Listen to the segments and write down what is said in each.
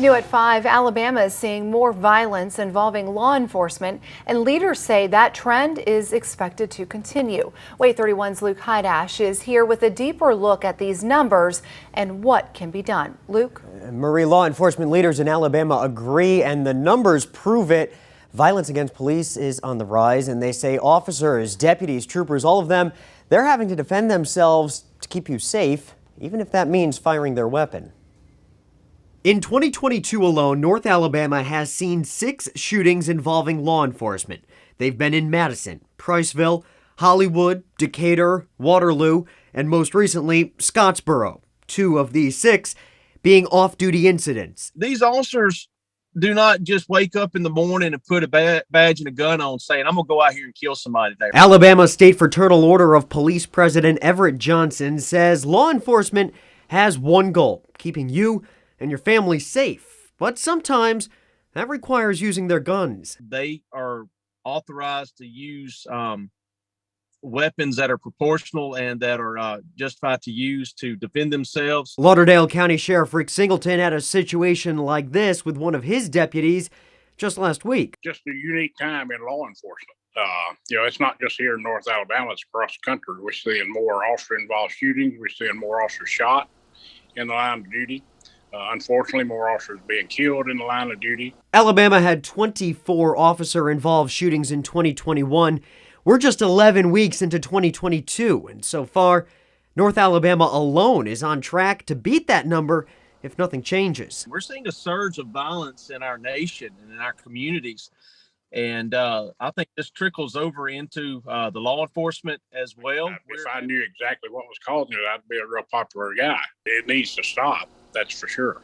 New at 5, Alabama is seeing more violence involving law enforcement, and leaders say that trend is expected to continue. WAAY 31's Luke Hydash is here with a deeper look at these numbers and what can be done. Luke? Marie, law enforcement leaders in Alabama agree, and the numbers prove it. Violence against police is on the rise, and they say officers, deputies, troopers, all of them, they're having to defend themselves to keep you safe, even if that means firing their weapon. In 2022 alone, North Alabama has seen 6 shootings involving law enforcement. They've been in Madison, Priceville, Hollywood, Decatur, Waterloo, and most recently, Scottsboro. 2 of these 6 being off-duty incidents. These officers do not just wake up in the morning and put a badge and a gun on saying, I'm going to go out here and kill somebody today. Alabama State Fraternal Order of Police President Everett Johnson says law enforcement has one goal, keeping you and your family safe. But sometimes that requires using their guns. They are authorized to use weapons that are proportional and that are justified to use to defend themselves. Lauderdale County Sheriff Rick Singleton had a situation like this with one of his deputies just last week. Just a unique time in law enforcement. It's not just here in North Alabama, it's across the country. We're seeing more officer-involved shootings. We're seeing more officers shot in the line of duty. Unfortunately, more officers being killed in the line of duty. Alabama had 24 officer-involved shootings in 2021. We're just 11 weeks into 2022, and so far, North Alabama alone is on track to beat that number if nothing changes. We're seeing a surge of violence in our nation and in our communities, and I think this trickles over into the law enforcement as well. If I knew exactly what was causing it, I'd be a real popular guy. It needs to stop. That's for sure.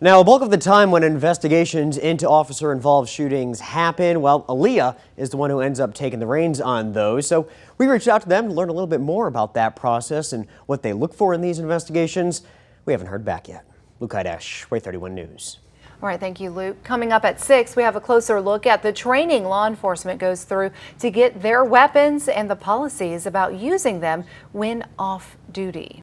Now, a bulk of the time when investigations into officer-involved shootings happen, well, Aaliyah is the one who ends up taking the reins on those. So we reached out to them to learn a little bit more about that process and what they look for in these investigations. We haven't heard back yet. Luke Hydash, WAAY 31 News. All right, thank you, Luke. Coming up at 6, we have a closer look at the training law enforcement goes through to get their weapons and the policies about using them when off duty.